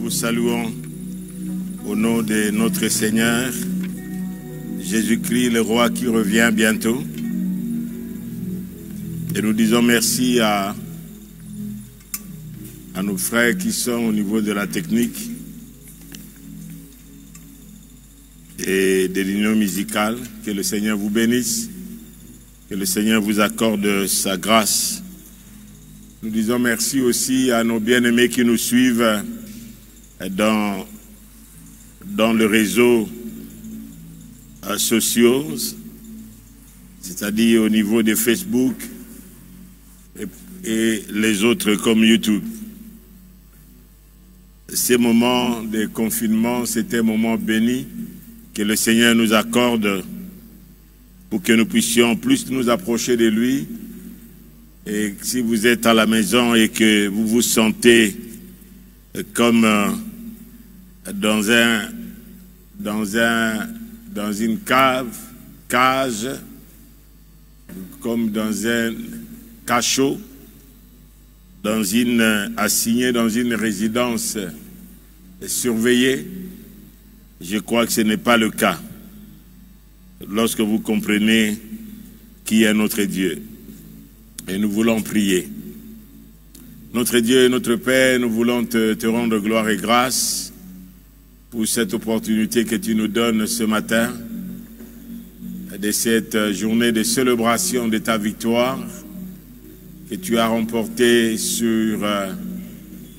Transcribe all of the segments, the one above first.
vous saluons au nom de notre Seigneur, Jésus-Christ, le roi qui revient bientôt. Et nous disons merci à nos frères qui sont au niveau de la technique et de l'union musicale. Que le Seigneur vous bénisse, que le Seigneur vous accorde sa grâce. Nous disons merci aussi à nos bien-aimés qui nous suivent dans le réseau sociaux, c'est-à-dire au niveau de Facebook et les autres comme YouTube. Ces moments de confinement, c'était un moment béni que le Seigneur nous accorde pour que nous puissions plus nous approcher de lui. Et si vous êtes à la maison et que vous vous sentez comme dans une cage, comme dans un cachot, assigné dans une résidence surveillée, je crois que ce n'est pas le cas. Lorsque vous comprenez qui est notre Dieu. Et nous voulons prier. Notre Dieu et notre Père, nous voulons te rendre gloire et grâce pour cette opportunité que tu nous donnes ce matin, de cette journée de célébration de ta victoire que tu as remportée sur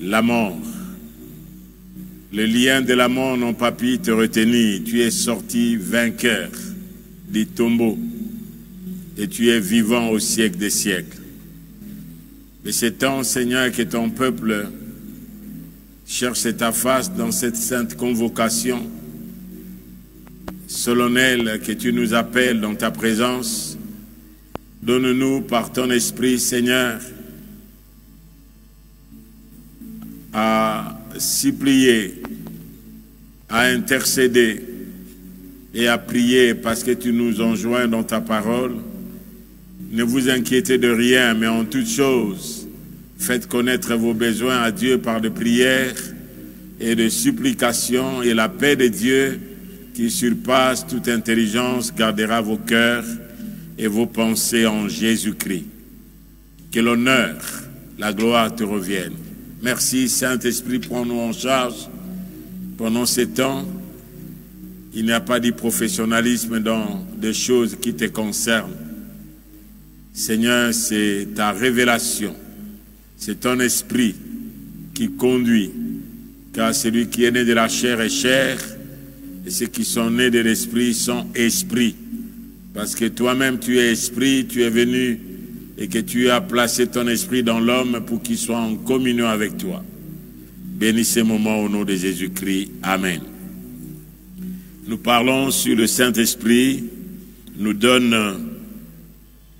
la mort. Les liens de la mort n'ont pas pu te retenir. Tu es sorti vainqueur du tombeau et tu es vivant au siècle des siècles. Mais c'est temps, Seigneur, que ton peuple cherche ta face dans cette sainte convocation solennelle que tu nous appelles dans ta présence. Donne-nous par ton esprit, Seigneur, à supplier, à intercéder et à prier parce que tu nous enjoins dans ta parole. Ne vous inquiétez de rien, mais en toutes choses, faites connaître vos besoins à Dieu par des prières et des supplications, et la paix de Dieu, qui surpasse toute intelligence, gardera vos cœurs et vos pensées en Jésus-Christ. Que l'honneur, la gloire te reviennent. Merci, Saint-Esprit, prends-nous en charge pendant ces temps. Il n'y a pas de professionnalisme dans des choses qui te concernent. Seigneur, c'est ta révélation, c'est ton esprit qui conduit, car celui qui est né de la chair est chair, et ceux qui sont nés de l'esprit sont esprits. Parce que toi-même tu es esprit, tu es venu et que tu as placé ton esprit dans l'homme pour qu'il soit en communion avec toi. Bénis ces moments au nom de Jésus-Christ. Amen. Nous parlons sur le Saint-Esprit, nous donne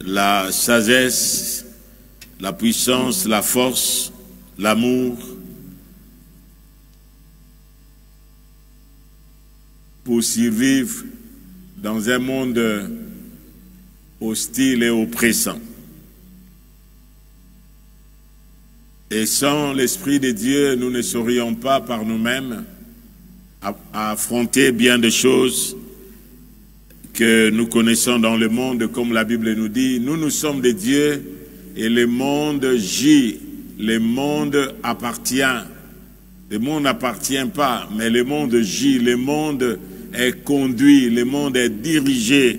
la sagesse, la puissance, la force, l'amour pour survivre dans un monde hostile et oppressant. Et sans l'Esprit de Dieu, nous ne saurions pas par nous-mêmes affronter bien de choses que nous connaissons dans le monde, comme la Bible nous dit. Nous sommes de Dieu et le monde gît, le monde appartient. Le monde n'appartient pas, mais le monde gît, le monde est conduit, le monde est dirigé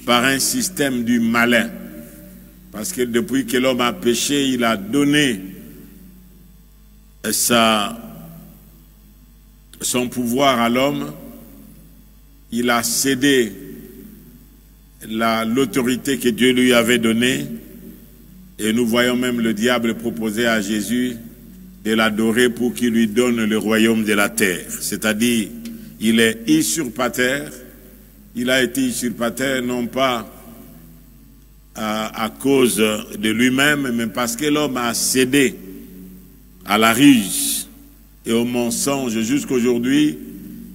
par un système du malin. Parce que depuis que l'homme a péché, il a donné son pouvoir à l'homme, il a cédé l'autorité que Dieu lui avait donnée, et nous voyons même le diable proposer à Jésus de l'adorer pour qu'il lui donne le royaume de la terre. C'est-à-dire, il est usurpateur, il a été usurpateur non pas à cause de lui-même, mais parce que l'homme a cédé à la ruse et au mensonge. Jusqu'aujourd'hui,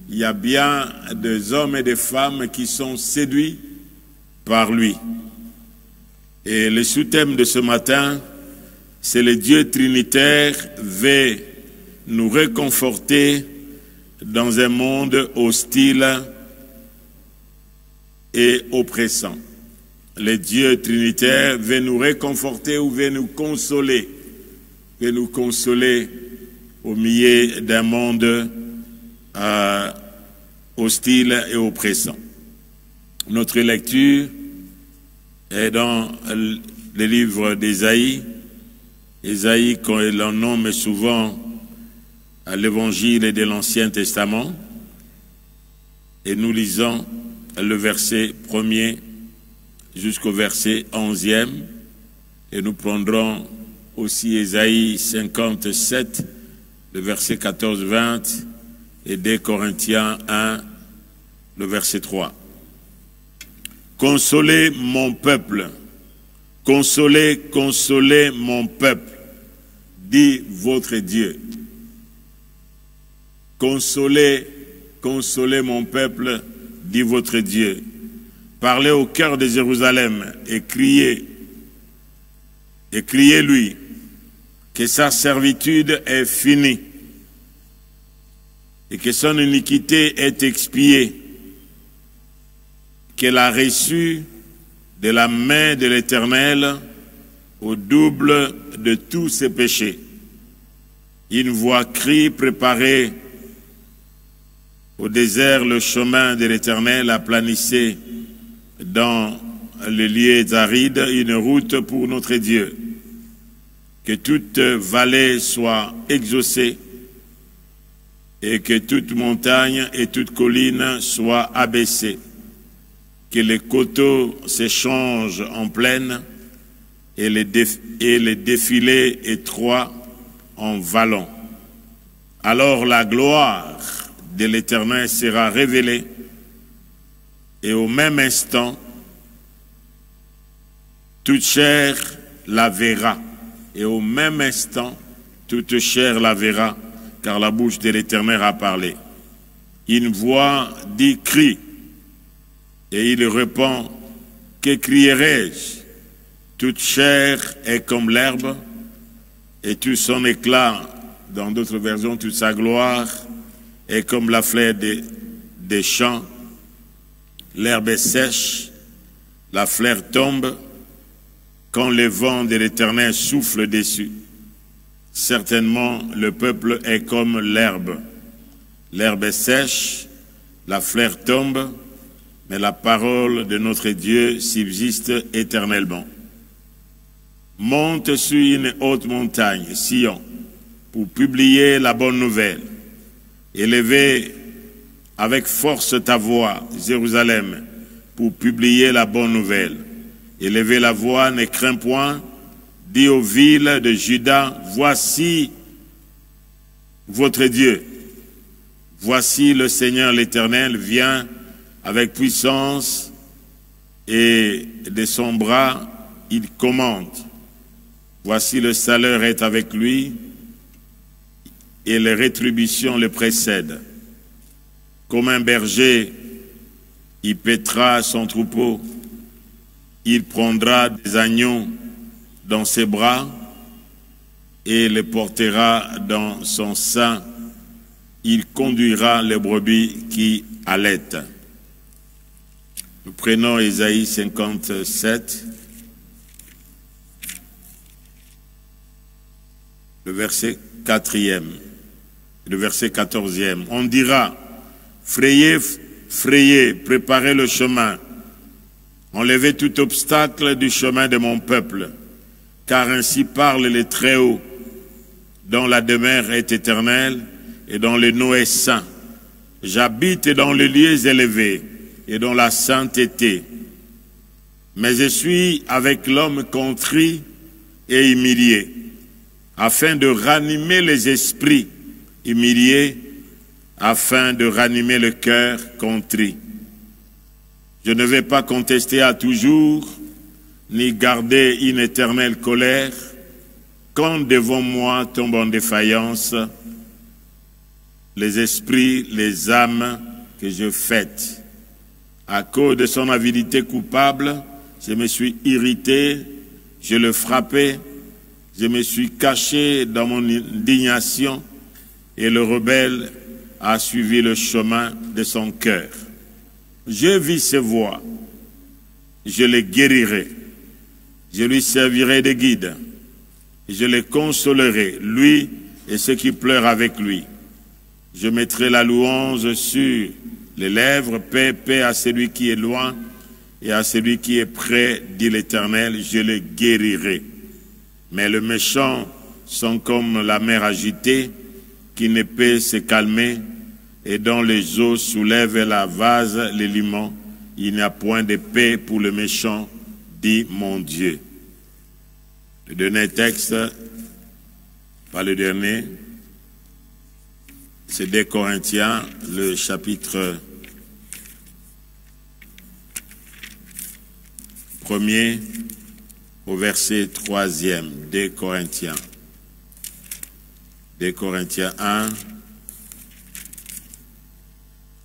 il y a bien des hommes et des femmes qui sont séduits par lui. Et le sous-thème de ce matin, c'est le Dieu trinitaire veut nous réconforter dans un monde hostile et oppressant. Le Dieu trinitaire veut nous réconforter ou veut nous consoler au milieu d'un monde hostile et oppressant. Notre lecture est dans le livre d'Ésaïe. Ésaïe, qu'on l'on nomme souvent à l'évangile de l'Ancien Testament. Et nous lisons le verset 1er jusqu'au verset 11e. Et nous prendrons aussi Ésaïe 57, le verset 14-20, et 2 Corinthiens 1, le verset 3. Consolez mon peuple, consolez, consolez mon peuple, dit votre Dieu. Consolez, consolez mon peuple, dit votre Dieu. Parlez au cœur de Jérusalem et criez-lui que sa servitude est finie et que son iniquité est expiée, qu'elle a reçu de la main de l'Éternel au double de tous ses péchés. Une voix crie, préparez au désert le chemin de l'Éternel, aplanissez dans les lieux arides une route pour notre Dieu. Que toute vallée soit exaucée et que toute montagne et toute colline soient abaissées. Que les coteaux s'échangent en plaine et les défilés étroits en vallons. Alors la gloire de l'Éternel sera révélée et au même instant, toute chair la verra. Et au même instant, toute chair la verra, car la bouche de l'Éternel a parlé. Une voix dit « crie ». Et il répond, que crierai-je? Toute chair est comme l'herbe, et tout son éclat, dans d'autres versions, toute sa gloire, est comme la fleur des champs. L'herbe est sèche, la fleur tombe, quand le vent de l'Éternel souffle dessus. Certainement, le peuple est comme l'herbe. L'herbe est sèche, la fleur tombe, mais la parole de notre Dieu subsiste éternellement. Monte sur une haute montagne, Sion, pour publier la bonne nouvelle. Élevez avec force ta voix, Jérusalem, pour publier la bonne nouvelle. Élevez la voix, ne crains point, dis aux villes de Juda, voici votre Dieu. Voici le Seigneur l'Éternel vient avec puissance et de son bras, il commande. Voici le salaire est avec lui et les rétributions le précèdent. Comme un berger, il paîtra son troupeau, il prendra des agneaux dans ses bras et les portera dans son sein, il conduira les brebis qui allaitent. Nous prenons Ésaïe 57, le verset 4e, le verset 14e. On dira, frayez, frayez, préparez le chemin, enlevez tout obstacle du chemin de mon peuple, car ainsi parle le Très-Haut, dont la demeure est éternelle et dont le nom est saint. J'habite dans les lieux élevés et dans la sainteté. Mais je suis avec l'homme contrit et humilié, afin de ranimer les esprits humiliés, afin de ranimer le cœur contrit. Je ne vais pas contester à toujours, ni garder une éternelle colère, quand devant moi tombent en défaillance les esprits, les âmes que je fête. À cause de son avidité coupable, je me suis irrité, je le frappais, je me suis caché dans mon indignation, et le rebelle a suivi le chemin de son cœur. Je vis ses voies, je les guérirai, je lui servirai de guide, je les consolerai, lui et ceux qui pleurent avec lui. Je mettrai la louange sur les lèvres, paix, paix à celui qui est loin et à celui qui est près, dit l'Éternel, je les guérirai. Mais les méchants sont comme la mer agitée, qui ne peut se calmer, et dont les eaux soulèvent la vase les limons. Il n'y a point de paix pour le méchant, dit mon Dieu. Le dernier texte, pas le dernier, c'est 2 Corinthiens, le chapitre 1er au verset 3e, 2 Corinthiens. 2 Corinthiens 1,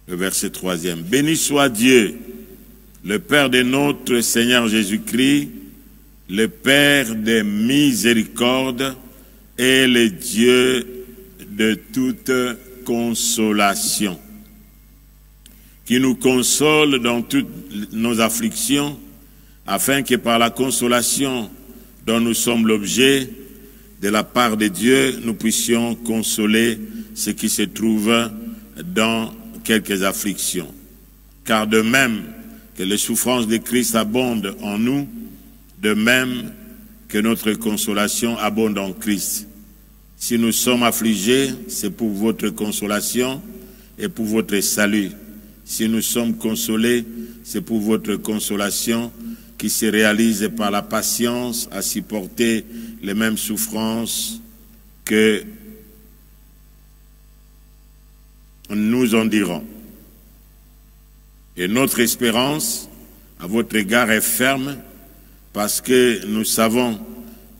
le verset 3e. Béni soit Dieu, le Père de notre Seigneur Jésus-Christ, le Père des miséricordes et le Dieu de toute consolation, qui nous console dans toutes nos afflictions, afin que par la consolation dont nous sommes l'objet, de la part de Dieu, nous puissions consoler ceux qui se trouvent dans quelques afflictions. Car de même que les souffrances de Christ abondent en nous, de même que notre consolation abonde en Christ. Si nous sommes affligés, c'est pour votre consolation et pour votre salut. Si nous sommes consolés, c'est pour votre consolation qui se réalise par la patience à supporter les mêmes souffrances que nous en dirons. Et notre espérance à votre égard est ferme, parce que nous savons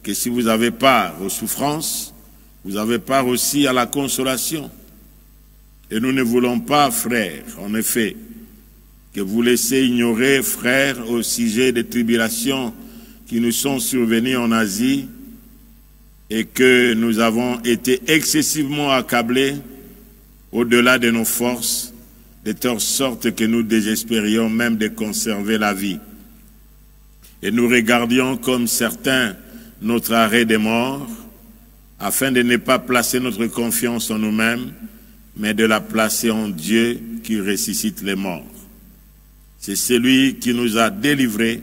que si vous avez part aux souffrances, vous avez part aussi à la consolation. Et nous ne voulons pas, frères, en effet, que vous laissez ignorer, frères, au sujet des tribulations qui nous sont survenues en Asie et que nous avons été excessivement accablés au-delà de nos forces, de telle sorte que nous désespérions même de conserver la vie. Et nous regardions comme certains notre arrêt des morts, afin de ne pas placer notre confiance en nous-mêmes, mais de la placer en Dieu qui ressuscite les morts. C'est celui qui nous a délivrés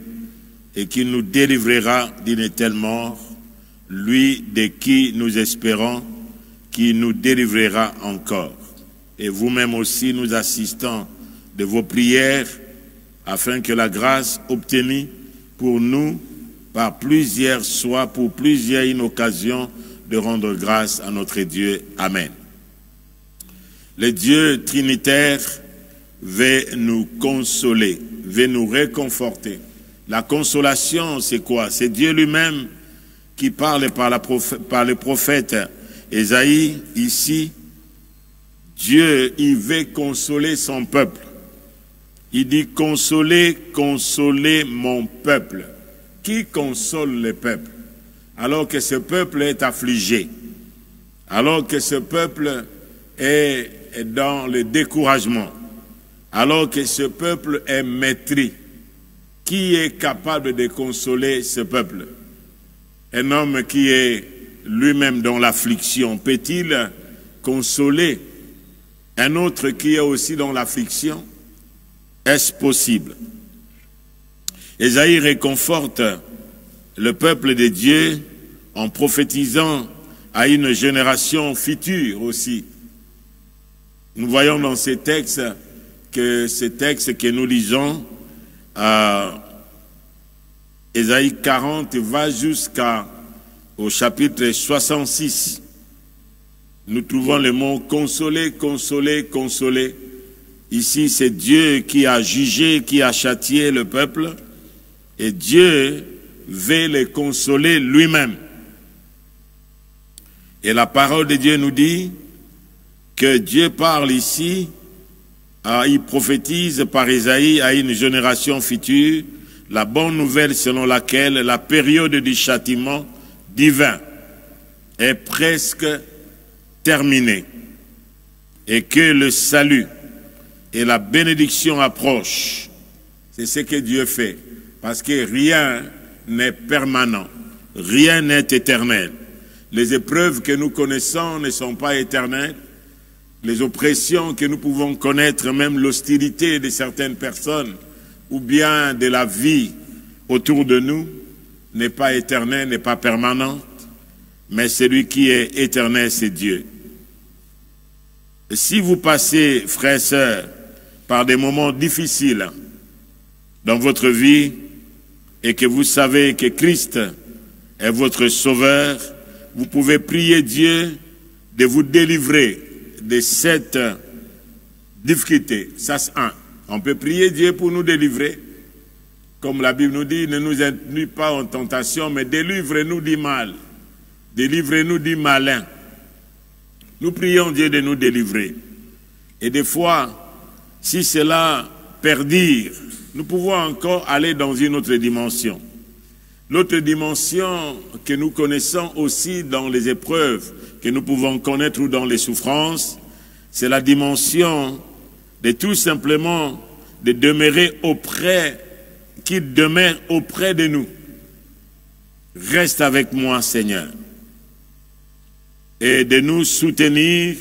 et qui nous délivrera d'une telle mort, lui de qui nous espérons, qui nous délivrera encore. Et vous-même aussi nous assistons de vos prières, afin que la grâce obtenue pour nous par plusieurs soit pour plusieurs une occasion de rendre grâce à notre Dieu. Amen. Le Dieu trinitaire veut nous consoler, veut nous réconforter. La consolation, c'est quoi? C'est Dieu lui-même qui parle par le prophète Ésaïe. Ici, Dieu, il veut consoler son peuple. Il dit, consolez, consolez mon peuple. Qui console le peuple? Alors que ce peuple est affligé, alors que ce peuple est dans le découragement, alors que ce peuple est meurtri. Qui est capable de consoler ce peuple? Un homme qui est lui-même dans l'affliction, peut-il consoler un autre qui est aussi dans l'affliction? Est-ce possible? Ésaïe réconforte le peuple de Dieu en prophétisant à une génération future aussi. Nous voyons dans ces textes que nous lisons, Ésaïe 40 va jusqu'au chapitre 66. Nous trouvons le mot consoler, consoler, consoler. Ici, c'est Dieu qui a jugé, qui a châtié le peuple, et Dieu veut les consoler lui-même. Et la parole de Dieu nous dit que Dieu parle ici, il prophétise par Ésaïe à une génération future la bonne nouvelle selon laquelle la période du châtiment divin est presque terminée. et que le salut et la bénédiction approchent. C'est ce que Dieu fait, parce que rien n'est permanent, rien n'est éternel. Les épreuves que nous connaissons ne sont pas éternelles. Les oppressions que nous pouvons connaître, même l'hostilité de certaines personnes, ou bien de la vie autour de nous, n'est pas éternelle, n'est pas permanente, mais celui qui est éternel, c'est Dieu. Et si vous passez, frères et sœurs, par des moments difficiles dans votre vie, et que vous savez que Christ est votre sauveur, vous pouvez prier Dieu de vous délivrer de cette difficulté. Ça, c'est un. On peut prier Dieu pour nous délivrer. Comme la Bible nous dit, ne nous induis pas en tentation, mais délivre-nous du mal. Délivre-nous du malin. Nous prions Dieu de nous délivrer. Et des fois, si cela perdure, nous pouvons encore aller dans une autre dimension. L'autre dimension que nous connaissons aussi dans les épreuves que nous pouvons connaître ou dans les souffrances, c'est la dimension de tout simplement de demeurer auprès, qu'il demeure auprès de nous. Reste avec moi, Seigneur, et de nous soutenir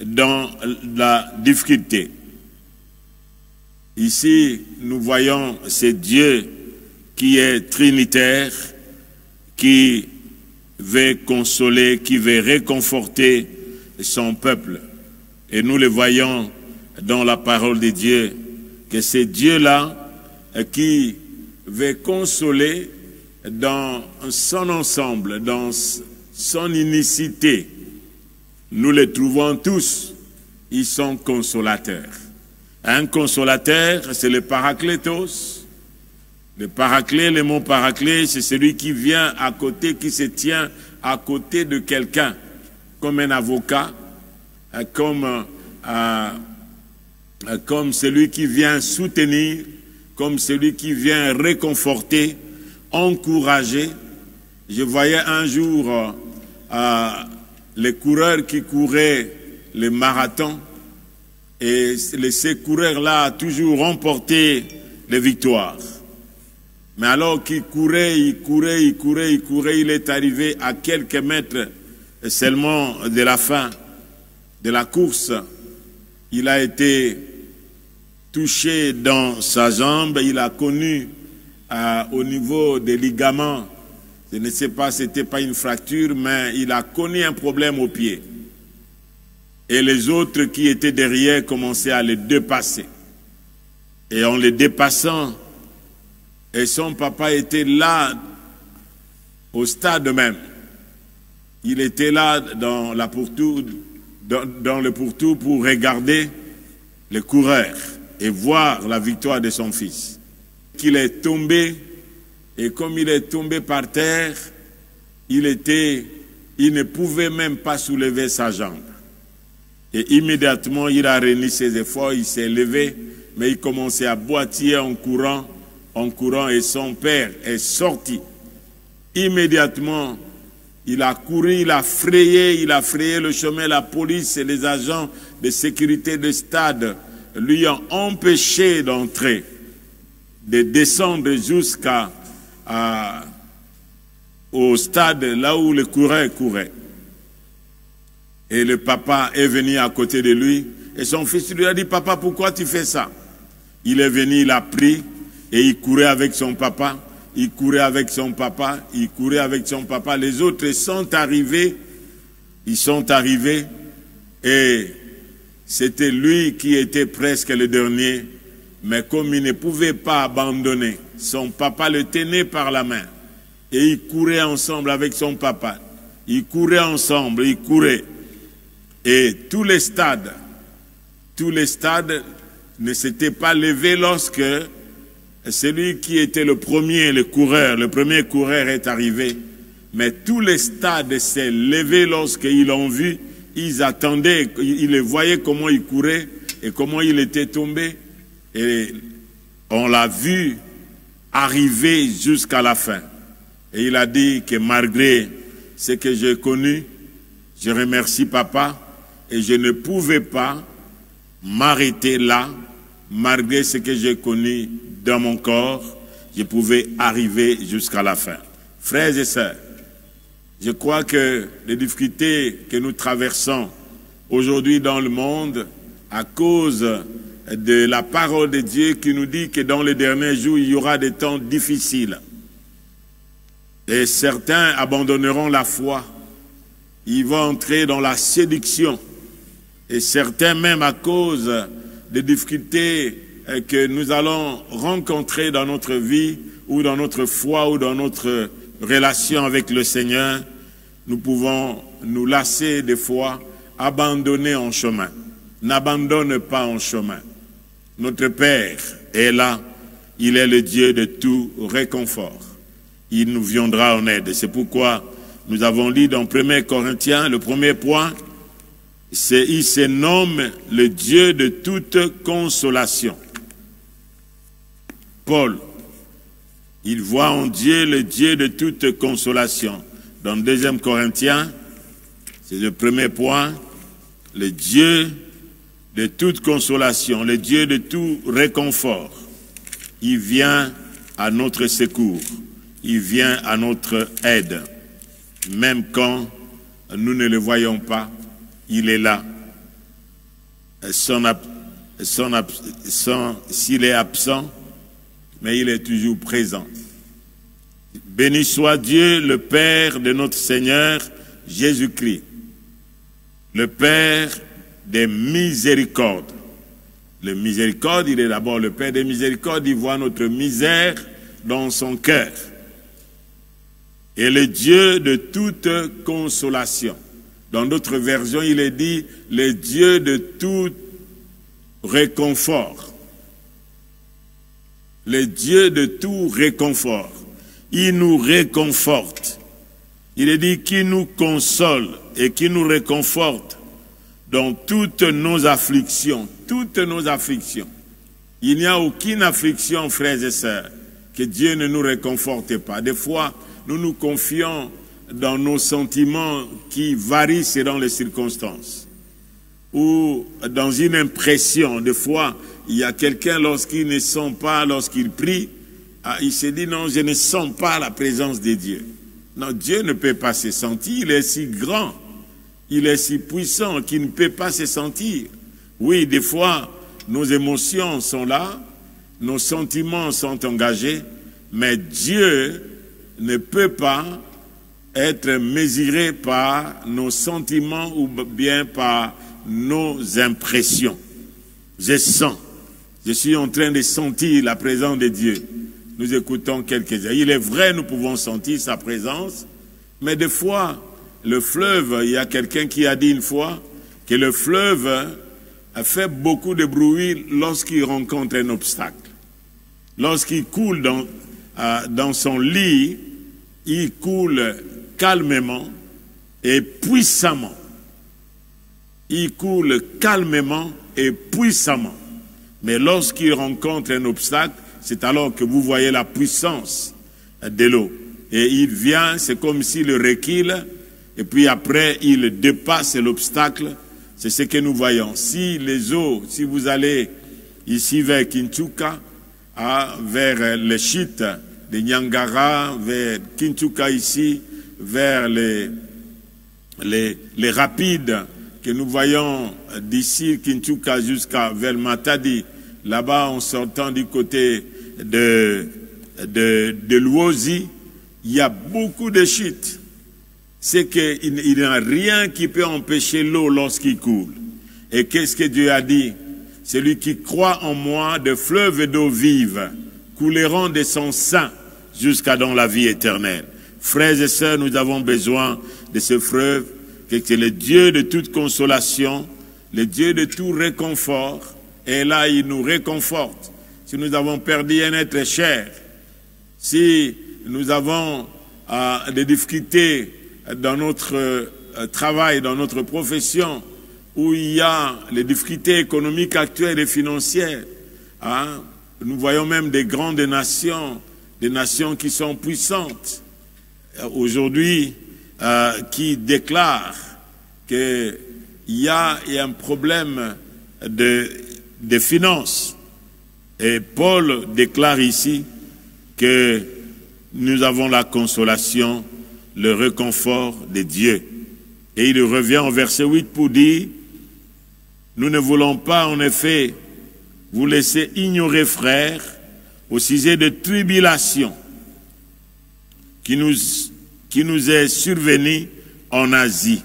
dans la difficulté. Ici, nous voyons ce Dieu qui est trinitaire, qui veut consoler, qui veut réconforter son peuple. Et nous le voyons dans la parole de Dieu, que c'est Dieu-là qui veut consoler dans son ensemble, dans son unicité. Nous les trouvons tous, ils sont consolateurs. Un consolateur, c'est le Paraclétos. Le paraclet, le mot paraclet, c'est celui qui vient à côté, qui se tient à côté de quelqu'un, comme un avocat, comme celui qui vient soutenir, comme celui qui vient réconforter, encourager. Je voyais un jour les coureurs qui couraient les marathons, et ces coureurs-là ont toujours remporté les victoires. Mais alors qu'il courait, il est arrivé à quelques mètres seulement de la fin de la course. Il a été touché dans sa jambe, il a connu au niveau des ligaments, je ne sais pas, ce n'était pas une fracture, mais il a connu un problème au pied. Et les autres qui étaient derrière commençaient à le dépasser. Et en le dépassant, et son papa était là, au stade même. Il était là dans le pourtour pour regarder les coureurs et voir la victoire de son fils. Il est tombé, et comme il est tombé par terre, il ne pouvait même pas soulever sa jambe. Et immédiatement, il a réuni ses efforts, il s'est levé, mais il commençait à boiter en courant, et son père est sorti. Immédiatement, il a couru, il a frayé le chemin. La police et les agents de sécurité du stade lui ont empêché d'entrer, de descendre au stade là où le coureur courait. Et le papa est venu à côté de lui, et son fils lui a dit: papa, pourquoi tu fais ça? Il est venu, il a pris, et il courait avec son papa, Les autres sont arrivés, et c'était lui qui était presque le dernier, mais comme il ne pouvait pas abandonner, son papa le tenait par la main, et ils couraient ensemble avec son papa. Ils couraient. Et tous les stades ne s'étaient pas levés lorsque celui qui était le premier coureur est arrivé. Mais tous les stades s'est levé lorsqu'ils l'ont vu. Ils attendaient, ils le voyaient comment il courait et comment il était tombé. Et on l'a vu arriver jusqu'à la fin. Et il a dit que malgré ce que j'ai connu, je remercie papa et je ne pouvais pas m'arrêter là, malgré ce que j'ai connu dans mon corps, je pouvais arriver jusqu'à la fin. Frères et sœurs, je crois que les difficultés que nous traversons aujourd'hui dans le monde, à cause de la parole de Dieu qui nous dit que dans les derniers jours, il y aura des temps difficiles. Et certains abandonneront la foi. Ils vont entrer dans la séduction. Et certains, même à cause des difficultés que nous allons rencontrer dans notre vie, ou dans notre foi, ou dans notre relation avec le Seigneur, nous pouvons nous lasser des fois, abandonner en chemin. N'abandonne pas en chemin. Notre Père est là. Il est le Dieu de tout réconfort. Il nous viendra en aide. C'est pourquoi nous avons lu dans 1 Corinthiens, le premier point, il se nomme le Dieu de toute consolation. Paul, il voit en Dieu le Dieu de toute consolation. Dans 2 Corinthiens, c'est le premier point, le Dieu de toute consolation, le Dieu de tout réconfort. Il vient à notre secours, il vient à notre aide. Même quand nous ne le voyons pas, il est là. S'il est absent, mais il est toujours présent. Béni soit Dieu, le Père de notre Seigneur Jésus-Christ, le Père des miséricordes. Le miséricorde, il est d'abord le Père des miséricordes, il voit notre misère dans son cœur. Et le Dieu de toute consolation. Dans d'autres versions, il est dit le Dieu de tout réconfort. Le Dieu de tout réconfort. Il nous réconforte. Il est dit qu'il nous console et qu'il nous réconforte dans toutes nos afflictions. Toutes nos afflictions. Il n'y a aucune affliction, frères et sœurs, que Dieu ne nous réconforte pas. Des fois, nous nous confions dans nos sentiments qui varient selon les circonstances. Ou dans une impression, des fois, il y a quelqu'un lorsqu'il ne sent pas, lorsqu'il prie, il se dit non, je ne sens pas la présence de Dieu. Non, Dieu ne peut pas se sentir, il est si grand, il est si puissant qu'il ne peut pas se sentir. Oui, des fois, nos émotions sont là, nos sentiments sont engagés, mais Dieu ne peut pas être mesuré par nos sentiments ou bien par nos impressions. Je sens, je suis en train de sentir la présence de Dieu. Nous écoutons quelques-uns. Il est vrai, nous pouvons sentir sa présence, mais des fois, le fleuve, il y a quelqu'un qui a dit une fois que le fleuve a fait beaucoup de bruit lorsqu'il rencontre un obstacle. Lorsqu'il coule dans son lit, il coule calmement et puissamment. Il coule calmement et puissamment. Mais lorsqu'il rencontre un obstacle, c'est alors que vous voyez la puissance de l'eau. Et il vient, c'est comme s'il recule, et puis après, il dépasse l'obstacle. C'est ce que nous voyons. Si les eaux, si vous allez ici vers Kintuka, vers les chutes de Nyangara, vers Kintuka ici, vers les rapides que nous voyons d'ici Kintuka jusqu'à vers Matadi, là-bas en sortant du côté de Luozi, il y a beaucoup de chutes. C'est qu'il n'y a rien qui peut empêcher l'eau lorsqu'il coule. Et qu'est-ce que Dieu a dit? Celui qui croit en moi, de fleuves d'eau vive couleront de son sein jusqu'à dans la vie éternelle. Frères et sœurs, nous avons besoin de ce fleuve, que c'est le Dieu de toute consolation, le Dieu de tout réconfort, et là il nous réconforte. Si nous avons perdu un être cher, si nous avons des difficultés dans notre travail, dans notre profession, où il y a les difficultés économiques actuelles et financières, nous voyons même des grandes nations, des nations qui sont puissantes, aujourd'hui, qui déclarent qu'il il y a un problème de finances. Et Paul déclare ici que nous avons la consolation, le réconfort de Dieu. Et il revient au verset 8 pour dire, nous ne voulons pas en effet vous laisser ignorer, frères, au sujet de tribulation qui nous est survenue en Asie,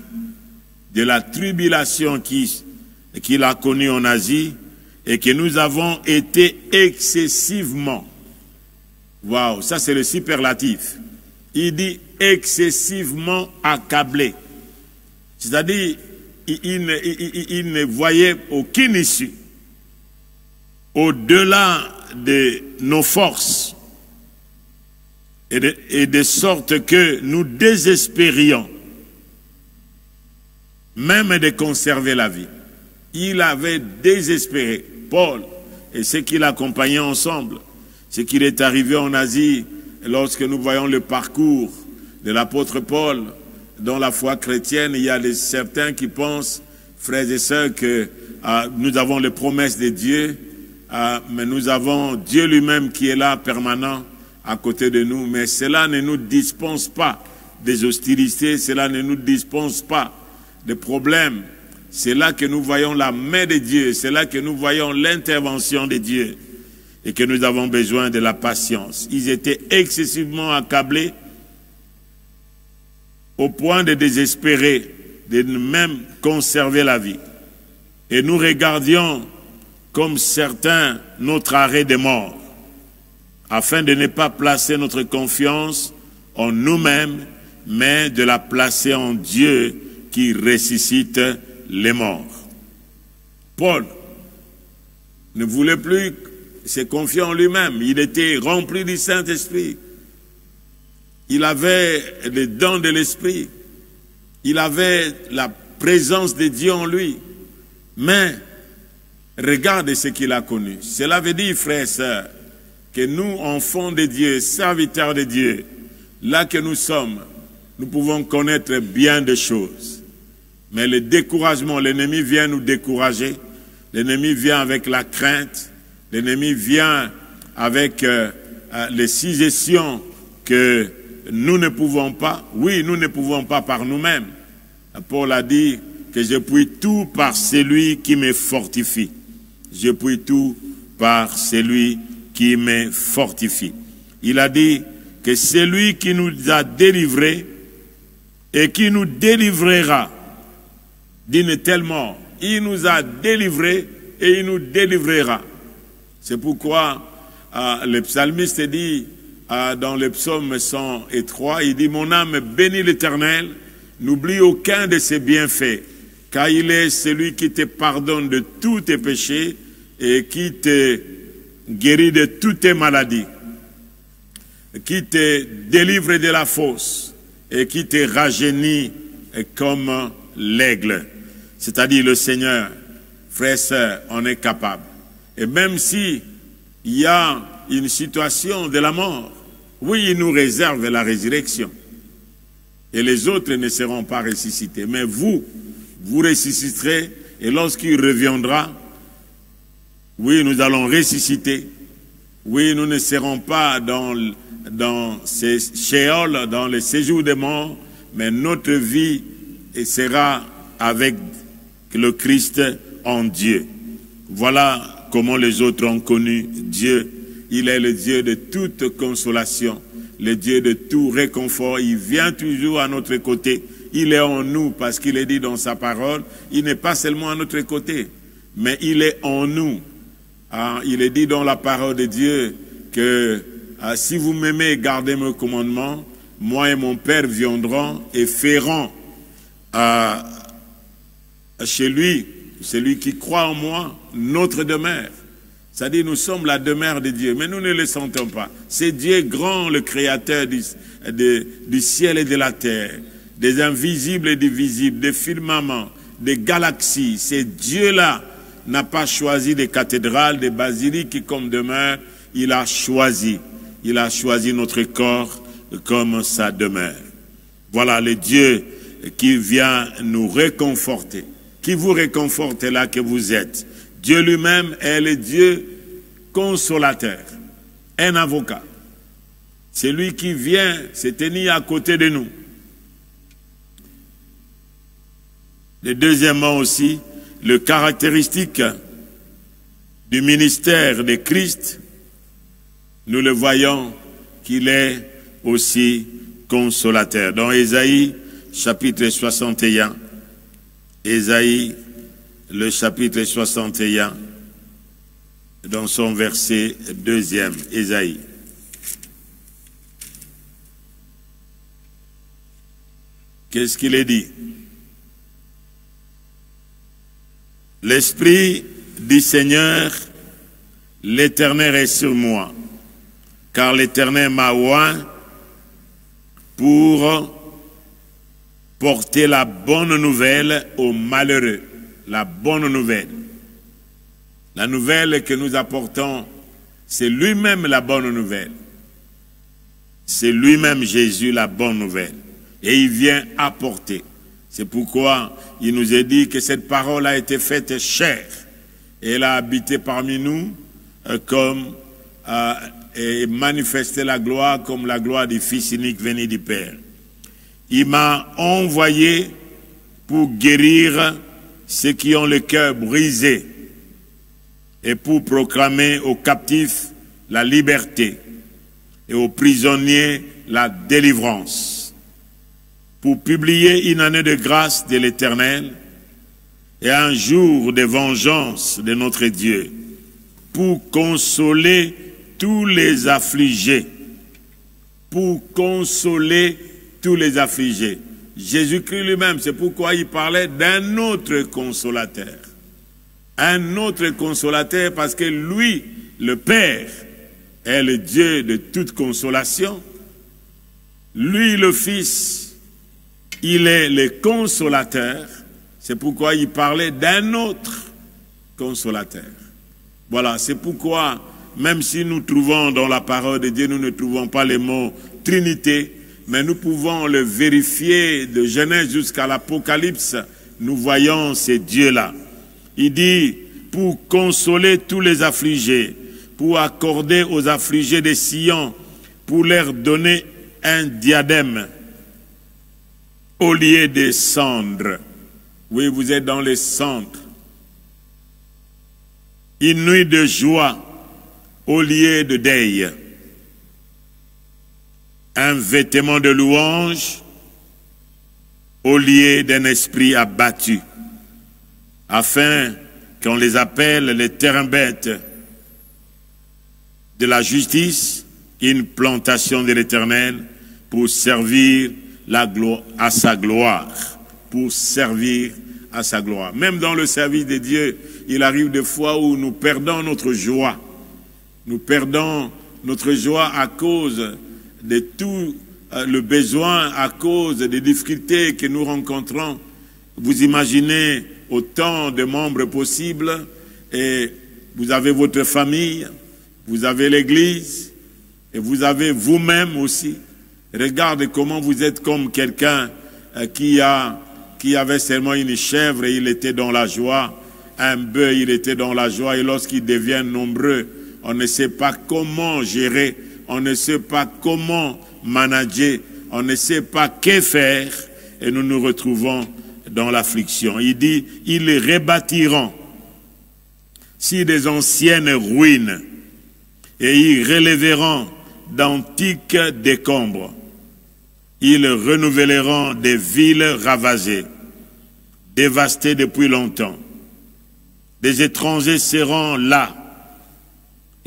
de la tribulation qu'il a connue en Asie, et que nous avons été excessivement, waouh, ça c'est le superlatif, il dit excessivement accablés. C'est-à-dire, il ne voyait aucune issue au-delà de nos forces, et de sorte que nous désespérions même de conserver la vie. Il avait désespéré, Paul, et ceux qui l'accompagnaient ensemble. Ce qu'il est arrivé en Asie, lorsque nous voyons le parcours de l'apôtre Paul dans la foi chrétienne, il y a certains qui pensent, frères et sœurs, que nous avons les promesses de Dieu, mais nous avons Dieu lui-même qui est là, permanent, à côté de nous. Mais cela ne nous dispense pas des hostilités, cela ne nous dispense pas des problèmes. C'est là que nous voyons la main de Dieu, c'est là que nous voyons l'intervention de Dieu et que nous avons besoin de la patience. Ils étaient excessivement accablés au point de désespérer, de même conserver la vie. Et nous regardions comme certains notre arrêt de mort, afin de ne pas placer notre confiance en nous-mêmes, mais de la placer en Dieu qui ressuscite les morts. Paul ne voulait plus se confier en lui-même. Il était rempli du Saint-Esprit. Il avait les dons de l'Esprit. Il avait la présence de Dieu en lui. Mais regarde ce qu'il a connu. Cela veut dire, frères et sœurs, que nous, enfants de Dieu, serviteurs de Dieu, là que nous sommes, nous pouvons connaître bien des choses. Mais le découragement, l'ennemi vient nous décourager. L'ennemi vient avec la crainte. L'ennemi vient avec les suggestions que nous ne pouvons pas. Oui, nous ne pouvons pas par nous-mêmes. Paul a dit que je puis tout par celui qui me fortifie. Je puis tout par celui qui me fortifie. Il a dit que celui qui nous a délivrés et qui nous délivrera d'une telle mort, il nous a délivrés et il nous délivrera. C'est pourquoi le psalmiste dit dans le psaume 103, il dit « Mon âme bénit l'Éternel, n'oublie aucun de ses bienfaits, car il est celui qui te pardonne de tous tes péchés et qui te guérit de toutes tes maladies, qui te délivre de la fosse et qui te rajeunit comme l'aigle. » C'est-à-dire le Seigneur, frères et sœurs, on est capable. Et même si il y a une situation de la mort, oui, il nous réserve la résurrection. Et les autres ne seront pas ressuscités. Mais vous ressusciterez, et lorsqu'il reviendra, oui, nous allons ressusciter. Oui, nous ne serons pas dans ces shéol, dans le séjour des morts, mais notre vie sera avec le Christ en Dieu. Voilà comment les autres ont connu Dieu. Il est le Dieu de toute consolation, le Dieu de tout réconfort. Il vient toujours à notre côté. Il est en nous parce qu'il est dit dans sa parole, il n'est pas seulement à notre côté, mais il est en nous. Il est dit dans la parole de Dieu que si vous m'aimez, gardez mes commandements, moi et mon Père viendrons et ferons chez lui, celui qui croit en moi, notre demeure. C'est-à-dire nous sommes la demeure de Dieu, mais nous ne le sentons pas. C'est Dieu grand, le créateur du ciel et de la terre, des invisibles et des visibles, des firmaments, des galaxies. C'est Dieu-là n'a pas choisi des cathédrales, des basiliques comme demeure. Il a choisi notre corps comme sa demeure. Voilà le Dieu qui vient nous réconforter, qui vous réconforte là que vous êtes. Dieu lui-même est le Dieu consolateur, un avocat. C'est lui qui vient se tenir à côté de nous. Et deuxièmement aussi, le caractéristique du ministère de Christ, nous le voyons qu'il est aussi consolateur. Dans Ésaïe, chapitre 61, Ésaïe, le chapitre 61, dans son verset 2e, Ésaïe. Qu'est-ce qu'il est dit? L'Esprit du Seigneur, l'Éternel est sur moi, car l'Éternel m'a oint pour porter la bonne nouvelle aux malheureux. La bonne nouvelle. La nouvelle que nous apportons, c'est lui-même la bonne nouvelle. C'est lui-même Jésus la bonne nouvelle. Et il vient apporter. C'est pourquoi il nous est dit que cette parole a été faite chair. Et elle a habité parmi nous et manifesté la gloire comme la gloire du Fils unique venu du Père. Il m'a envoyé pour guérir ceux qui ont le cœur brisé et pour proclamer aux captifs la liberté et aux prisonniers la délivrance, pour publier une année de grâce de l'Éternel et un jour de vengeance de notre Dieu, pour consoler tous les affligés, pour consoler tous les affligés. Jésus-Christ lui-même, c'est pourquoi il parlait d'un autre consolateur. Un autre consolateur parce que lui, le Père, est le Dieu de toute consolation. Lui, le Fils, il est le consolateur. C'est pourquoi il parlait d'un autre consolateur. Voilà, c'est pourquoi, même si nous trouvons dans la parole de Dieu, nous ne trouvons pas les mots Trinité, mais nous pouvons le vérifier de Genèse jusqu'à l'Apocalypse. Nous voyons ces dieux-là. Il dit, pour consoler tous les affligés, pour accorder aux affligés des Sion, pour leur donner un diadème au lieu des cendres. Oui, vous êtes dans les cendres. Une nuit de joie au lieu de deuil. Un vêtement de louange au lieu d'un esprit abattu, afin qu'on les appelle les terrebêtes de la justice, une plantation de l'Éternel pour servir à sa gloire, pour servir à sa gloire. Même dans le service de Dieu, il arrive des fois où nous perdons notre joie. Nous perdons notre joie à cause de tout le besoin, à cause des difficultés que nous rencontrons. Vous imaginez autant de membres possibles et vous avez votre famille, vous avez l'église et vous avez vous-même aussi. Regardez comment vous êtes comme quelqu'un qui avait seulement une chèvre et il était dans la joie, un bœuf, il était dans la joie et lorsqu'ils deviennent nombreux, on ne sait pas comment gérer, on ne sait pas comment manager, on ne sait pas que faire et nous nous retrouvons dans l'affliction. Il dit, ils les rebâtiront si des anciennes ruines et ils relèveront d'antiques décombres. Ils renouvelleront des villes ravagées, dévastées depuis longtemps. Des étrangers seront là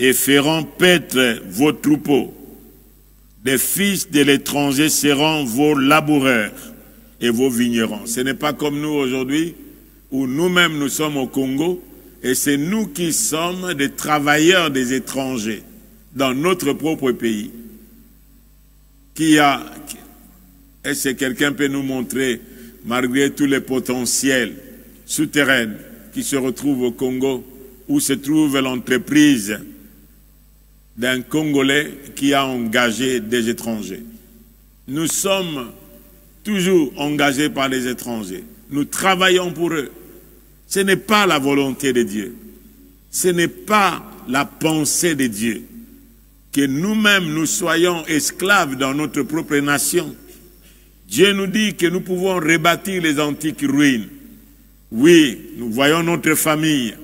et feront paître vos troupeaux. Des fils de l'étranger seront vos laboureurs et vos vignerons. Ce n'est pas comme nous aujourd'hui, où nous-mêmes nous sommes au Congo, et c'est nous qui sommes des travailleurs des étrangers dans notre propre pays. Est-ce que quelqu'un peut nous montrer, malgré tous les potentiels souterrains qui se retrouvent au Congo, où se trouve l'entreprise d'un Congolais qui a engagé des étrangers? Nous sommes toujours engagés par les étrangers. Nous travaillons pour eux. Ce n'est pas la volonté de Dieu. Ce n'est pas la pensée de Dieu. Que nous-mêmes, nous soyons esclaves dans notre propre nation. Dieu nous dit que nous pouvons rebâtir les antiques ruines. Oui, nous voyons notre famille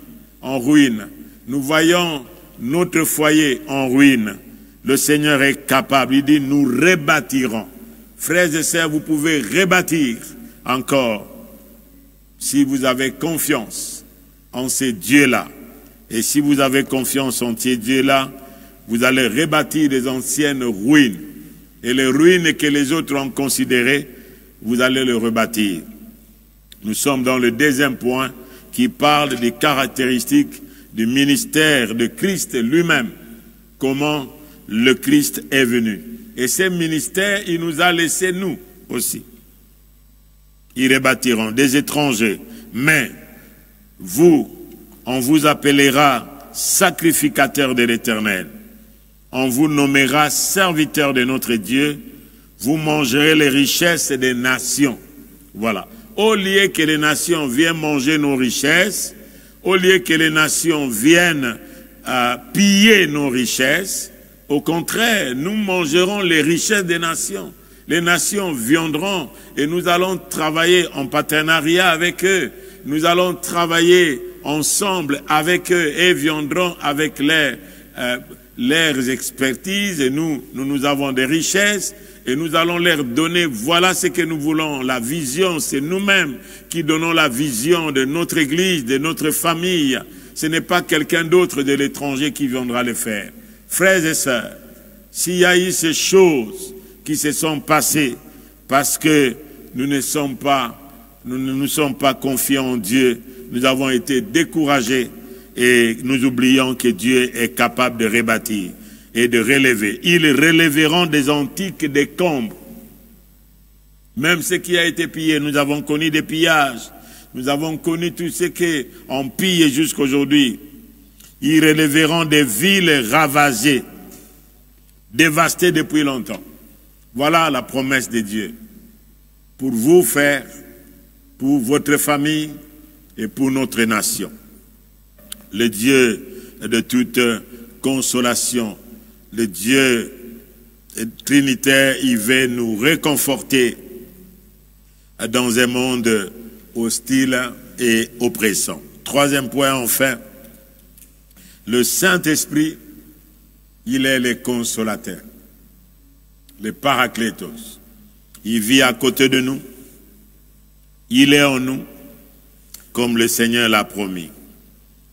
en ruine. Nous voyons notre foyer en ruine. Le Seigneur est capable. Il dit, nous rebâtirons. Frères et sœurs, vous pouvez rebâtir encore si vous avez confiance en ces dieux-là. Et si vous avez confiance en ces dieux-là, vous allez rebâtir les anciennes ruines. Et les ruines que les autres ont considérées, vous allez les rebâtir. Nous sommes dans le deuxième point qui parle des caractéristiques du ministère de Christ lui-même. Comment le Christ est venu. Et ce ministère, il nous a laissé nous aussi. Ils rebâtiront des étrangers. Mais vous, on vous appellera sacrificateur de l'Éternel. On vous nommera serviteur de notre Dieu. Vous mangerez les richesses des nations. Voilà. Au lieu que les nations viennent manger nos richesses, au lieu que les nations viennent piller nos richesses, au contraire, nous mangerons les richesses des nations. Les nations viendront et nous allons travailler en partenariat avec eux. Nous allons travailler ensemble avec eux et viendront avec leurs expertises. Et nous avons des richesses et nous allons leur donner, voilà ce que nous voulons. La vision, c'est nous-mêmes qui donnons la vision de notre église, de notre famille. Ce n'est pas quelqu'un d'autre de l'étranger qui viendra le faire. Frères et sœurs, s'il y a eu ces choses qui se sont passées parce que nous ne sommes pas confiants en Dieu, nous avons été découragés et nous oublions que Dieu est capable de rebâtir et de relever. Ils relèveront des antiques décombres. Même ce qui a été pillé, nous avons connu des pillages, nous avons connu tout ce qu'on pille jusqu'à aujourd'hui. Ils relèveront des villes ravagées, dévastées depuis longtemps. Voilà la promesse de Dieu. Pour vous faire, pour votre famille et pour notre nation. Le Dieu de toute consolation, le Dieu trinitaire, il veut nous réconforter dans un monde hostile et oppressant. Troisième point, enfin, le Saint-Esprit, il est le consolateur, le Paraclétos. Il vit à côté de nous, il est en nous, comme le Seigneur l'a promis.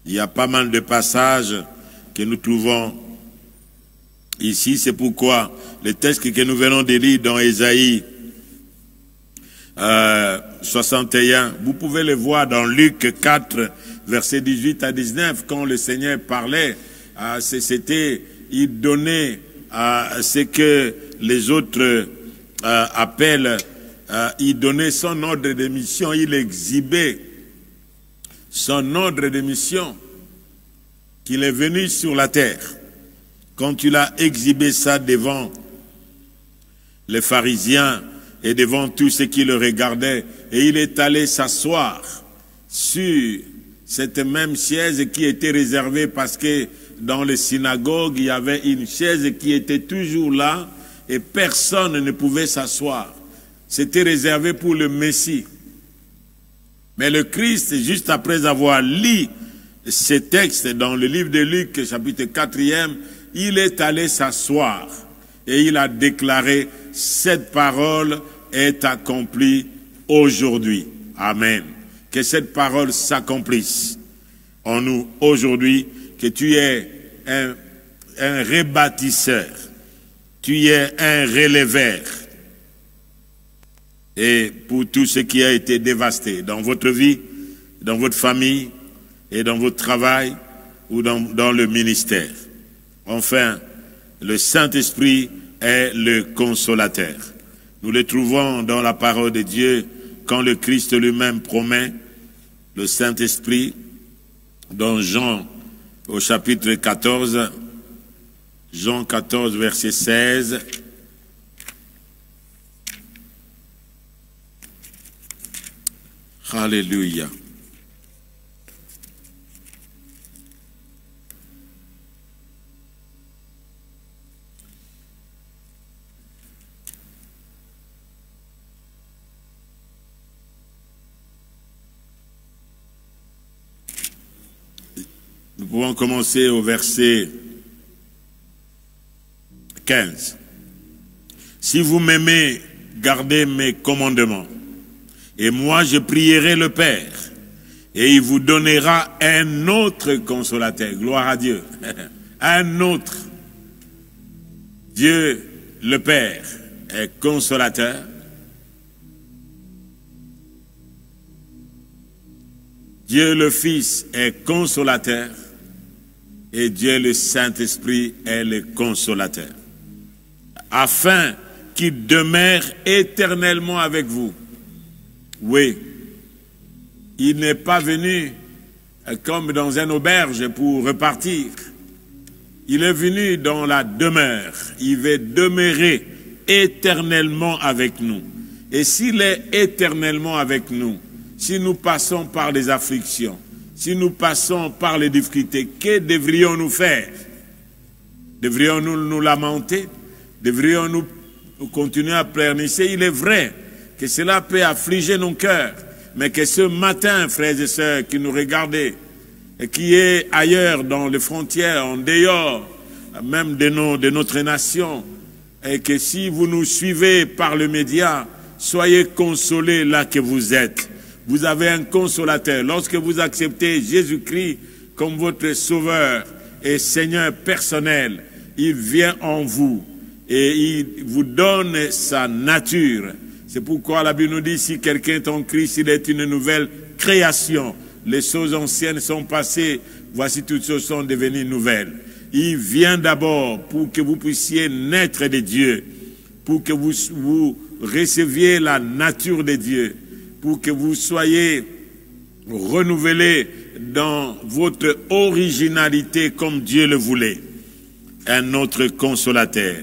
Il y a pas mal de passages que nous trouvons ici, c'est pourquoi le texte que nous venons de lire dans Ésaïe 61, vous pouvez le voir dans Luc 4, versets 18 à 19, quand le Seigneur parlait, il donnait ce que les autres appellent, il donnait son ordre de mission, il exhibait son ordre de mission qu'il est venu sur la terre. Quand il a exhibé ça devant les pharisiens et devant tous ceux qui le regardaient, et il est allé s'asseoir sur cette même chaise qui était réservée parce que dans les synagogues, il y avait une chaise qui était toujours là et personne ne pouvait s'asseoir. C'était réservé pour le Messie. Mais le Christ, juste après avoir lu ce texte dans le livre de Luc, chapitre 4e, il est allé s'asseoir et il a déclaré « Cette parole est accomplie aujourd'hui. » Amen. Que cette parole s'accomplisse en nous aujourd'hui, que tu es un rebâtisseur, tu es un relèveur. Et pour tout ce qui a été dévasté dans votre vie, dans votre famille et dans votre travail ou dans le ministère. Enfin, le Saint-Esprit est le consolateur. Nous le trouvons dans la parole de Dieu quand le Christ lui-même promet le Saint-Esprit dans Jean au chapitre 14, Jean 14, verset 16. Alléluia. pouvons commencer au verset 15. Si vous m'aimez, gardez mes commandements. Et moi, je prierai le Père. Et il vous donnera un autre consolateur. Gloire à Dieu. Un autre. Dieu, le Père, est consolateur. Dieu le Fils est consolateur. Et Dieu le Saint-Esprit est le consolateur. Afin qu'il demeure éternellement avec vous. Oui. Il n'est pas venu comme dans une auberge pour repartir. Il est venu dans la demeure. Il veut demeurer éternellement avec nous. Et s'il est éternellement avec nous, si nous passons par des afflictions, si nous passons par les difficultés, que devrions-nous faire? Devrions-nous nous lamenter? Devrions-nous continuer à pleurnicher? Il est vrai que cela peut affliger nos cœurs. Mais que ce matin, frères et sœurs, qui nous regardez, et qui est ailleurs dans les frontières, en dehors même de notre nation, et que si vous nous suivez par le média, soyez consolés là que vous êtes. Vous avez un consolateur. Lorsque vous acceptez Jésus-Christ comme votre sauveur et Seigneur personnel, il vient en vous et il vous donne sa nature. C'est pourquoi la Bible nous dit, si quelqu'un est en Christ, il est une nouvelle création. Les choses anciennes sont passées, voici toutes choses sont devenues nouvelles. Il vient d'abord pour que vous puissiez naître de Dieu, pour que vous receviez la nature de Dieu, pour que vous soyez renouvelés dans votre originalité comme Dieu le voulait. Un autre consolateur,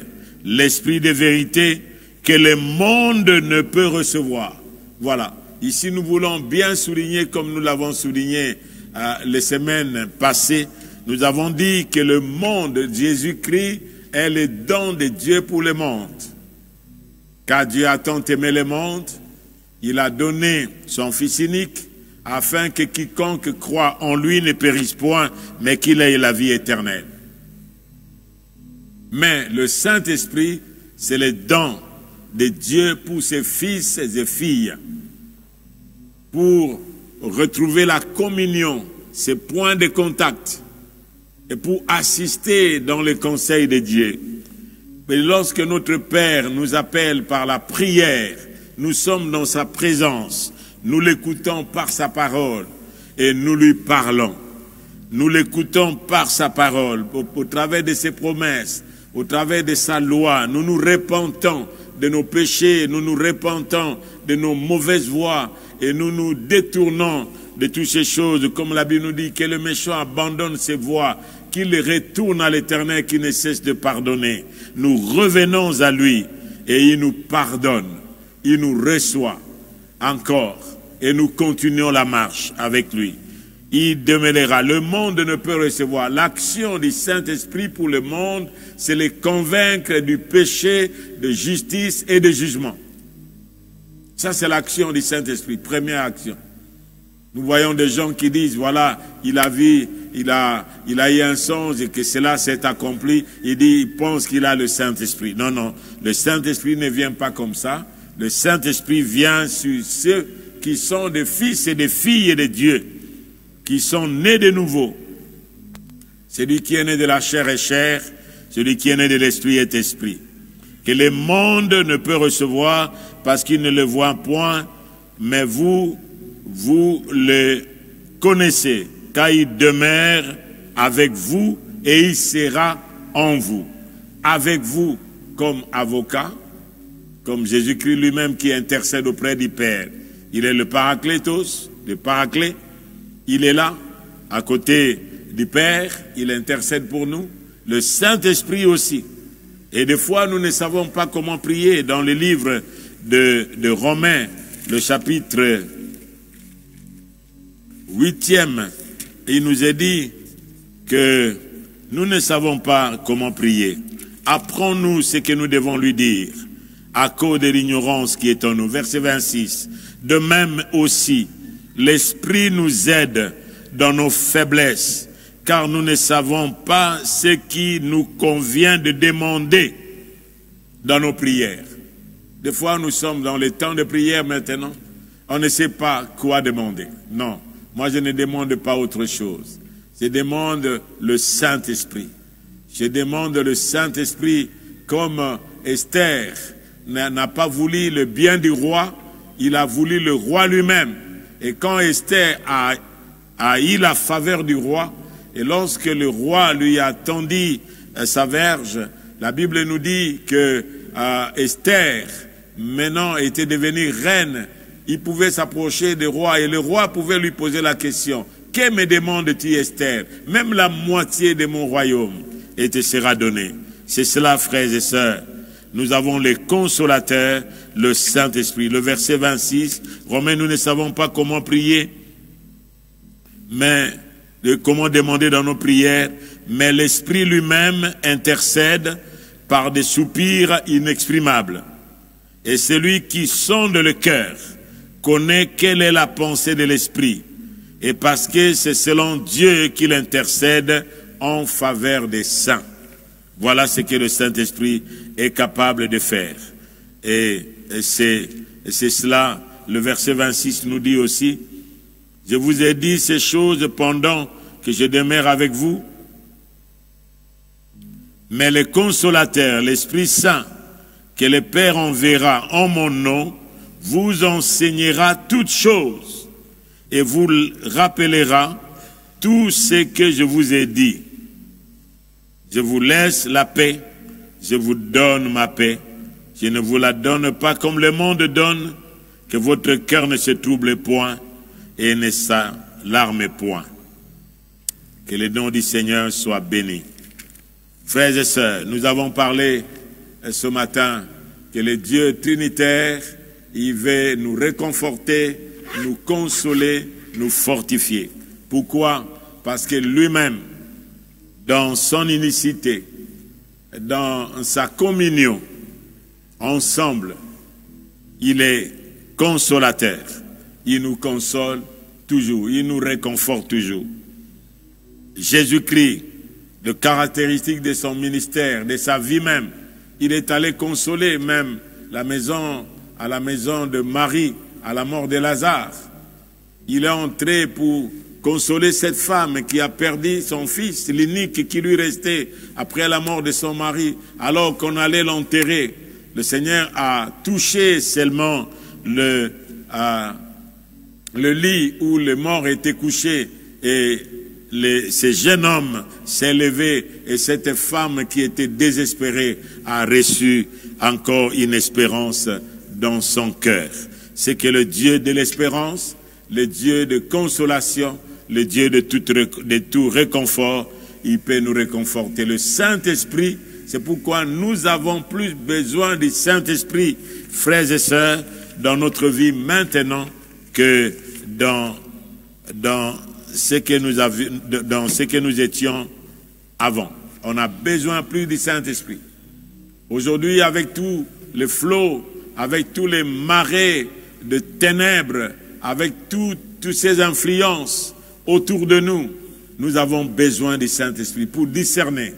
l'Esprit de vérité, que le monde ne peut recevoir. Voilà. Ici, nous voulons bien souligner, comme nous l'avons souligné les semaines passées, nous avons dit que le monde, Jésus-Christ, est le don de Dieu pour le monde. Car Dieu a tant aimé le monde, il a donné son Fils unique, afin que quiconque croit en lui ne périsse point, mais qu'il ait la vie éternelle. Mais le Saint-Esprit, c'est le don de Dieu pour ses fils et filles, pour retrouver la communion, ces points de contact, et pour assister dans le conseil de Dieu. Mais lorsque notre Père nous appelle par la prière, nous sommes dans sa présence, nous l'écoutons par sa parole, et nous lui parlons. Nous l'écoutons par sa parole, au travers de ses promesses, au travers de sa loi, nous nous repentons de nos péchés, nous nous repentons de nos mauvaises voies et nous nous détournons de toutes ces choses, comme la Bible nous dit, que le méchant abandonne ses voies, qu'il retourne à l'Éternel qui ne cesse de pardonner. Nous revenons à lui et il nous pardonne, il nous reçoit encore et nous continuons la marche avec lui. Il demeurera. Le monde ne peut recevoir. L'action du Saint-Esprit pour le monde, c'est les convaincre du péché, de justice et de jugement. Ça, c'est l'action du Saint-Esprit, première action. Nous voyons des gens qui disent, voilà, il a eu un songe et que cela s'est accompli. Il pense qu'il a le Saint-Esprit. Non, non, le Saint-Esprit ne vient pas comme ça. Le Saint-Esprit vient sur ceux qui sont des fils et des filles de Dieu, qui sont nés de nouveau. Celui qui est né de la chair est chair, celui qui est né de l'esprit est esprit. Que le monde ne peut recevoir parce qu'il ne le voit point, mais vous le connaissez, car il demeure avec vous et il sera en vous. Avec vous comme avocat, comme Jésus-Christ lui-même qui intercède auprès du Père. Il est le Paraclétos, le Paraclet. Il est là, à côté du Père, il intercède pour nous. Le Saint-Esprit aussi. Et des fois, nous ne savons pas comment prier. Dans le livre de Romains, le chapitre 8e, il nous est dit que nous ne savons pas comment prier. Apprends-nous ce que nous devons lui dire, à cause de l'ignorance qui est en nous. Verset 26. De même aussi, l'Esprit nous aide dans nos faiblesses, car nous ne savons pas ce qui nous convient de demander dans nos prières. Des fois, nous sommes dans les temps de prière maintenant, on ne sait pas quoi demander. Non, moi je ne demande pas autre chose. Je demande le Saint-Esprit. Je demande le Saint-Esprit comme Esther n'a pas voulu le bien du roi, il a voulu le roi lui-même. Et quand Esther a eu la faveur du roi, et lorsque le roi lui a tendu sa verge, la Bible nous dit que Esther, maintenant, était devenue reine. Il pouvait s'approcher du roi et le roi pouvait lui poser la question: que me demandes-tu, Esther? Même la moitié de mon royaume et te sera donné. C'est cela, frères et sœurs. Nous avons le consolateur, le Saint-Esprit. Le verset 26, Romains, nous ne savons pas comment prier, mais comment demander dans nos prières, mais l'Esprit lui-même intercède par des soupirs inexprimables. Et celui qui sonde le cœur connaît quelle est la pensée de l'Esprit, et parce que c'est selon Dieu qu'il intercède en faveur des saints. Voilà ce que le Saint-Esprit est capable de faire. Et c'est cela, le verset 26 nous dit aussi: je vous ai dit ces choses pendant que je demeure avec vous, mais le consolateur, l'Esprit Saint, que le Père enverra en mon nom, vous enseignera toutes choses et vous rappellera tout ce que je vous ai dit. Je vous laisse la paix, je vous donne ma paix. Je ne vous la donne pas comme le monde donne, que votre cœur ne se trouble point et ne s'alarme point. Que le nom du Seigneur soit béni. Frères et sœurs, nous avons parlé ce matin que le Dieu trinitaire, il veut nous réconforter, nous consoler, nous fortifier. Pourquoi? Parce que lui-même, dans son unicité, dans sa communion, ensemble, il est consolateur. Il nous console toujours, il nous réconforte toujours. Jésus-Christ, de caractéristique de son ministère, de sa vie même, il est allé consoler même à la maison de Marie, à la mort de Lazare. Il est entré pour consoler cette femme qui a perdu son fils, l'unique qui lui restait après la mort de son mari, alors qu'on allait l'enterrer. Le Seigneur a touché seulement le lit où le mort était couché, et ce jeune homme s'est levé, et cette femme qui était désespérée a reçu encore une espérance dans son cœur. C'est que le Dieu de l'espérance, le Dieu de consolation, le Dieu de tout réconfort, il peut nous réconforter. Le Saint-Esprit, c'est pourquoi nous avons plus besoin du Saint-Esprit, frères et sœurs, dans notre vie maintenant que dans ce que nous étions avant. On a besoin plus du Saint-Esprit. Aujourd'hui, avec tout le flot, avec tous les marées de ténèbres, avec toutes ces influences autour de nous, nous avons besoin du Saint-Esprit pour discerner.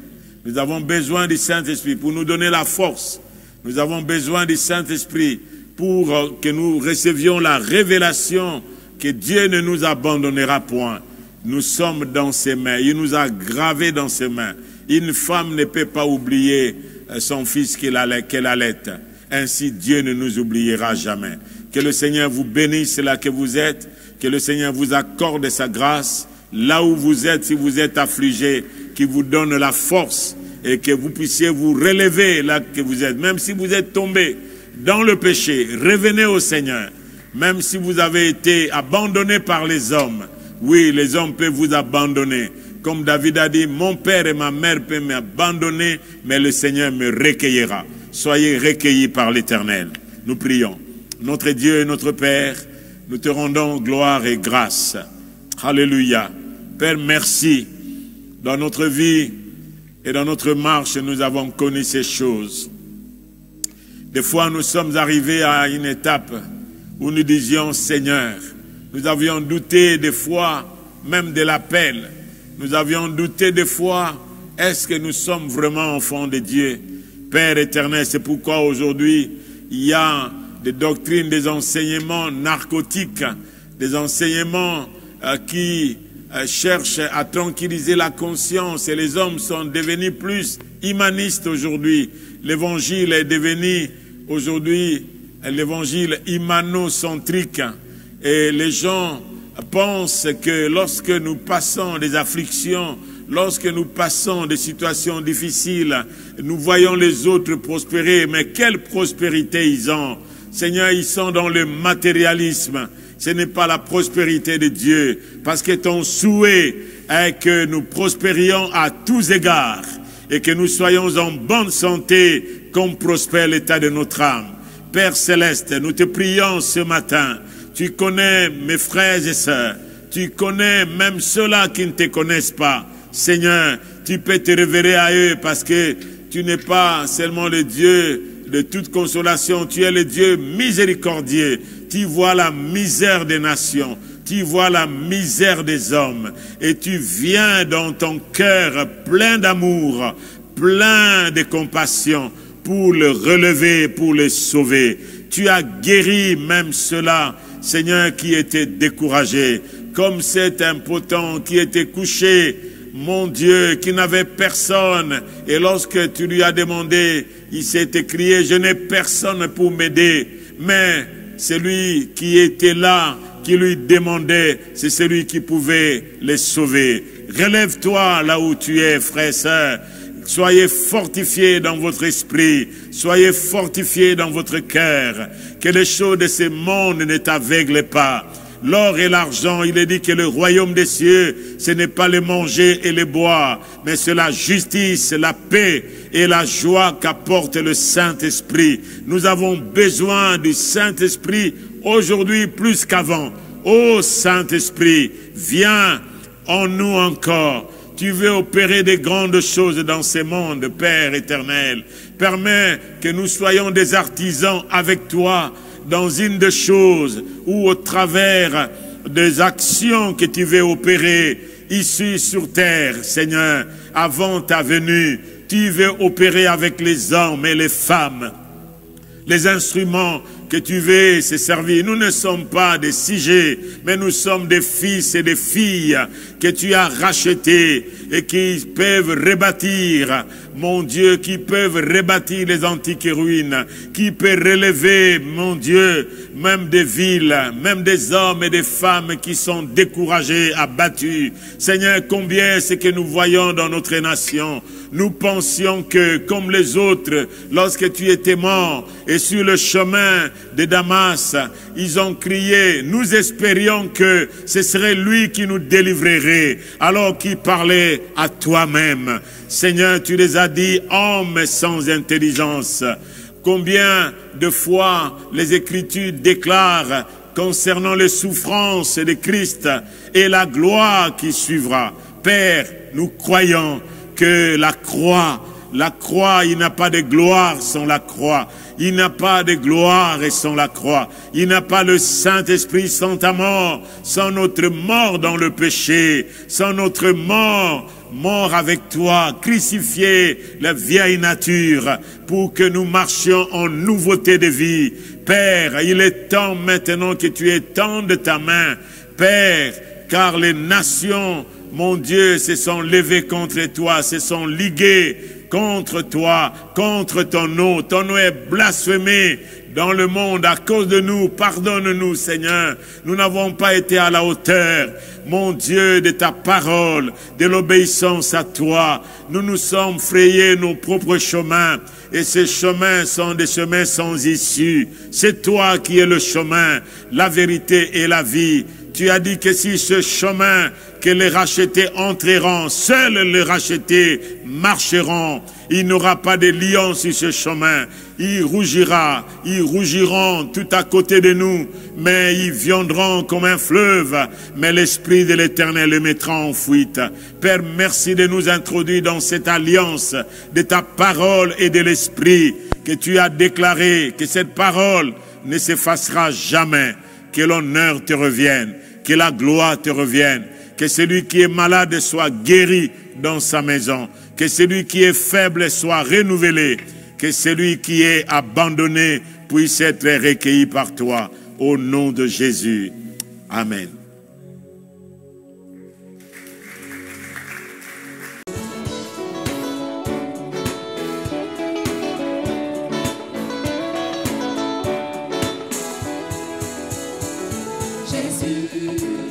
Nous avons besoin du Saint-Esprit pour nous donner la force. Nous avons besoin du Saint-Esprit pour que nous recevions la révélation que Dieu ne nous abandonnera point. Nous sommes dans ses mains. Il nous a gravés dans ses mains. Une femme ne peut pas oublier son fils qu'elle allait. Ainsi, Dieu ne nous oubliera jamais. Que le Seigneur vous bénisse là que vous êtes. Que le Seigneur vous accorde sa grâce. Là où vous êtes, si vous êtes affligé, qu'il vous donne la force et que vous puissiez vous relever là que vous êtes. Même si vous êtes tombé dans le péché, revenez au Seigneur. Même si vous avez été abandonné par les hommes, oui, les hommes peuvent vous abandonner. Comme David a dit, mon père et ma mère peuvent m'abandonner, mais le Seigneur me recueillera. Soyez recueillis par l'Éternel. Nous prions. Notre Dieu et notre Père, nous te rendons gloire et grâce. Alléluia. Père, merci. Dans notre vie et dans notre marche, nous avons connu ces choses. Des fois, nous sommes arrivés à une étape où nous disions, Seigneur, nous avions douté des fois même de l'appel. nous avions douté des fois, est-ce que nous sommes vraiment enfants de Dieu? Père éternel, c'est pourquoi aujourd'hui, il y a des doctrines, des enseignements narcotiques, des enseignements qui cherchent à tranquilliser la conscience, et les hommes sont devenus plus humanistes aujourd'hui. L'évangile est devenu aujourd'hui l'évangile humanocentrique, et les gens pensent que lorsque nous passons des afflictions, lorsque nous passons des situations difficiles, nous voyons les autres prospérer, mais quelle prospérité ils ont? Seigneur, ils sont dans le matérialisme. Ce n'est pas la prospérité de Dieu, parce que ton souhait est que nous prospérions à tous égards et que nous soyons en bonne santé comme prospère l'état de notre âme. Père Céleste, nous te prions ce matin. Tu connais mes frères et sœurs. Tu connais même ceux-là qui ne te connaissent pas. Seigneur, tu peux te révéler à eux parce que tu n'es pas seulement le Dieu de toute consolation, tu es le Dieu miséricordieux. Tu vois la misère des nations, tu vois la misère des hommes, et tu viens dans ton cœur plein d'amour, plein de compassion pour le relever, pour le sauver. Tu as guéri même ceux-là, Seigneur, qui étaient découragés, comme cet impotent qui était couché, mon Dieu, qui n'avait personne, et lorsque tu lui as demandé, il s'est écrié, je n'ai personne pour m'aider, mais celui qui était là, qui lui demandait, c'est celui qui pouvait les sauver. Relève-toi là où tu es, frère et sœur. Soyez fortifiés dans votre esprit, soyez fortifiés dans votre cœur, que les choses de ce monde ne t'aveuglent pas. L'or et l'argent, il est dit que le royaume des cieux, ce n'est pas le manger et le boire, mais c'est la justice, la paix et la joie qu'apporte le Saint-Esprit. Nous avons besoin du Saint-Esprit aujourd'hui plus qu'avant. Ô Saint-Esprit, viens en nous encore. Tu veux opérer des grandes choses dans ce monde, Père éternel. Permets que nous soyons des artisans avec toi dans une des choses ou au travers des actions que tu veux opérer ici sur terre, Seigneur, avant ta venue. Tu veux opérer avec les hommes et les femmes, les instruments que tu veux se servir. Nous ne sommes pas des sujets, mais nous sommes des fils et des filles que tu as rachetés et qui peuvent rebâtir, mon Dieu, qui peuvent rebâtir les antiques ruines, qui peuvent relever, mon Dieu, même des villes, même des hommes et des femmes qui sont découragés, abattus. Seigneur, combien c'est que nous voyons dans notre nation. Nous pensions que, comme les autres, lorsque tu étais mort et sur le chemin de Damas, ils ont crié, nous espérions que ce serait lui qui nous délivrerait, alors qu'il parlait à toi-même. Seigneur, tu les as dit, hommes sans intelligence. Combien de fois les Écritures déclarent concernant les souffrances de Christ et la gloire qui suivra. Père, nous croyons que la croix, il n'y a pas de gloire sans la croix. Il n'y a pas de gloire sans la croix. Il n'y a pas le Saint-Esprit sans ta mort, sans notre mort dans le péché, sans notre mort avec toi, crucifié la vieille nature pour que nous marchions en nouveauté de vie. Père, il est temps maintenant que tu étendes ta main, Père, car les nations, mon Dieu, se sont levées contre toi, se sont liguées contre toi, contre ton nom. Ton nom est blasphémé dans le monde à cause de nous. Pardonne-nous, Seigneur. Nous n'avons pas été à la hauteur, mon Dieu, de ta parole, de l'obéissance à toi. Nous nous sommes frayés nos propres chemins. Et ces chemins sont des chemins sans issue. C'est toi qui es le chemin, la vérité et la vie. Tu as dit que si ce chemin que les rachetés entreront, seuls les rachetés marcheront. Il n'aura pas de lion sur ce chemin. Ils rougiront tout à côté de nous, mais ils viendront comme un fleuve. Mais l'Esprit de l'Éternel les mettra en fuite. Père, merci de nous introduire dans cette alliance de ta parole et de l'Esprit que tu as déclaré, que cette parole ne s'effacera jamais. Que l'honneur te revienne, que la gloire te revienne, Que celui qui est malade soit guéri dans sa maison. Que celui qui est faible soit renouvelé. Que celui qui est abandonné puisse être recueilli par toi. Au nom de Jésus. Amen. Jésus.